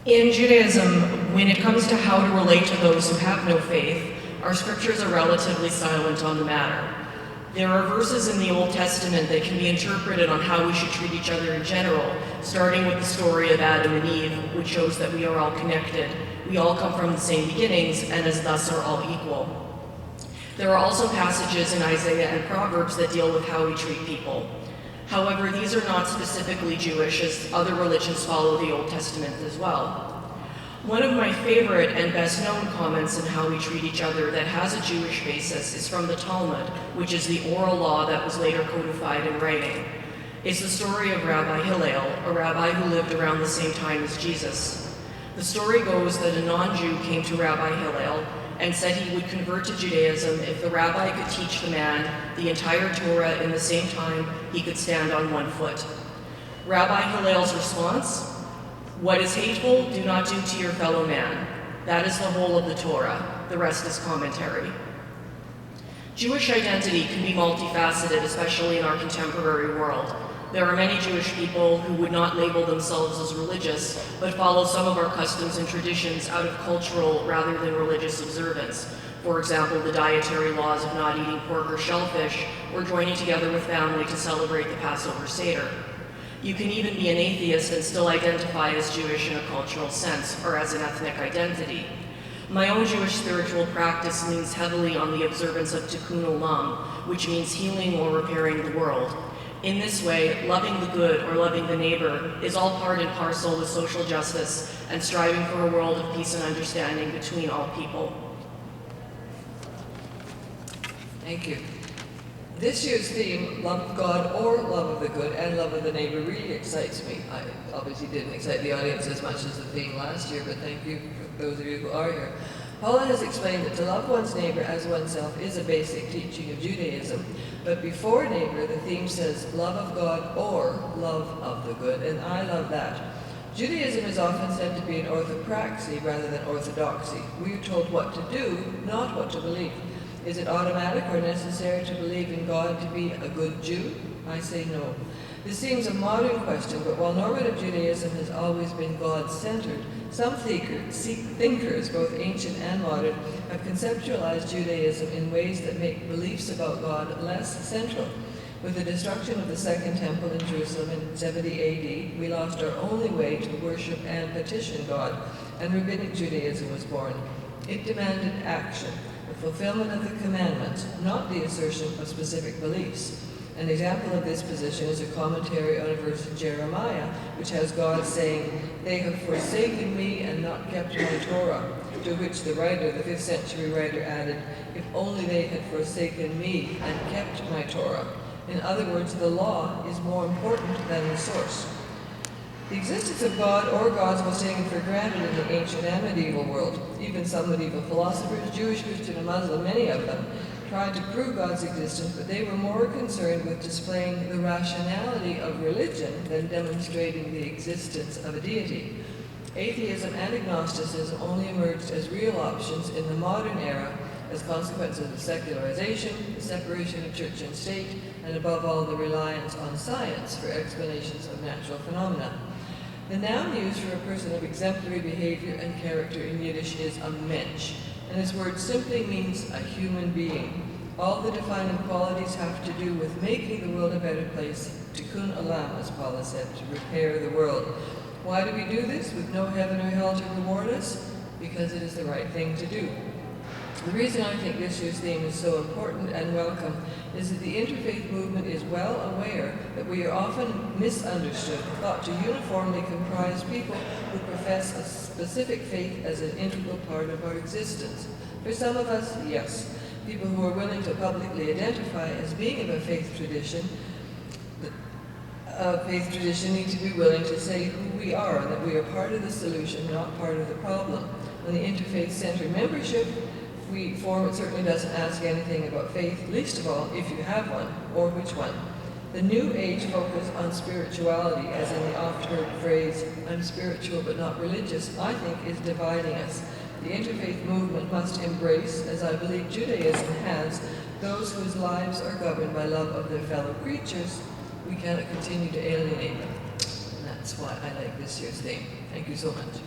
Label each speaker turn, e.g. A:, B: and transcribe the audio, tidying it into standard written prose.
A: In Judaism, when it comes to how to relate to those who have no faith, our scriptures are relatively silent on the matter. There are verses in the Old Testament that can be interpreted on how we should treat each other in general, starting with the story of Adam and Eve, which shows that we are all connected. We all come from the same beginnings, and as thus are all equal. There are also passages in EICEA and Proverbs that deal with how we treat people. However, these are not specifically Jewish, as other religions follow the Old Testament as well. One of my favorite and best known comments on how we treat each other that has a Jewish basis is from the Talmud, which is the oral law that was later codified in writing. It's the story of Rabbi Hillel, a rabbi who lived around the same time as Jesus. The story goes that a non-Jew came to Rabbi Hillel and said he would convert to Judaism if the rabbi could teach the man the entire Torah in the same time he could stand on one foot. Rabbi Hillel's response: "What is hateful, do not do to your fellow man. That is the whole of the Torah. The rest is commentary." Jewish identity can be multifaceted, especially in our contemporary world. There are many Jewish people who would not label themselves as religious, but follow some of our customs and traditions out of cultural rather than religious observance. For example, the dietary laws of not eating pork or shellfish, or joining together with family to celebrate the Passover Seder. You can even be an atheist and still identify as Jewish in a cultural sense, or as an ethnic identity. My own Jewish spiritual practice leans heavily on the observance of Tikkun Olam, which means healing or repairing the world. In this way, loving the good or loving the neighbor is all part and parcel with social justice and striving for a world of peace and understanding between all people.
B: Thank you. This year's theme, love of God or love of the good and love of the neighbor, really excites me. I obviously didn't excite the audience as much as the theme last year, but thank you for those of you who are here. Paula has explained that to love one's neighbor as oneself is a basic teaching of Judaism. But before neighbor, the theme says love of God or love of the good, and I love that. Judaism is often said to be an orthopraxy rather than orthodoxy. We are told what to do, not what to believe. Is it automatic or necessary to believe in God to be a good Jew? I say no. This seems a modern question, but while normative Judaism has always been God-centered, some thinkers, both ancient and modern, have conceptualized Judaism in ways that make beliefs about God less central. With the destruction of the Second Temple in Jerusalem in 70 AD, we lost our only way to worship and petition God, and Rabbinic Judaism was born. It demanded action, the fulfillment of the commandments, not the assertion of specific beliefs. An example of this position is a commentary on a verse in Jeremiah, which has God saying, "They have forsaken me and not kept my Torah," to which the writer, the 5th century writer, added, "If only they had forsaken me and kept my Torah." In other words, the law is more important than the source. The existence of God or gods was taken for granted in the ancient and medieval world. Even some medieval philosophers, Jewish, Christian, and Muslim, many of them, tried to prove God's existence, but they were more concerned with displaying the rationality of religion than demonstrating the existence of a deity. Atheism and agnosticism only emerged as real options in the modern era as consequences of secularization, the separation of church and state, and above all, the reliance on science for explanations of natural phenomena. The noun used for a person of exemplary behavior and character in Yiddish is a mensch, and this word simply means a human being. All the defining qualities have to do with making the world a better place, tikkun olam, as Paula said, to repair the world. Why do we do this with no heaven or hell to reward us? Because it is the right thing to do. The reason I think this year's theme is so important and welcome is that the interfaith movement is well aware that we are often misunderstood, thought to uniformly comprise people who profess a specific faith as an integral part of our existence. For some of us, yes, people who are willing to publicly identify as being of a faith tradition need to be willing to say who we are, and that we are part of the solution, not part of the problem. On the Interfaith Center membership form, it certainly doesn't ask anything about faith, least of all if you have one, or which one. The New Age focus on spirituality, as in the oft-heard phrase, "I'm spiritual but not religious," I think is dividing us. The interfaith movement must embrace, as I believe Judaism has, those whose lives are governed by love of their fellow creatures. We cannot continue to alienate them. And that's why I like this year's theme. Thank you so much.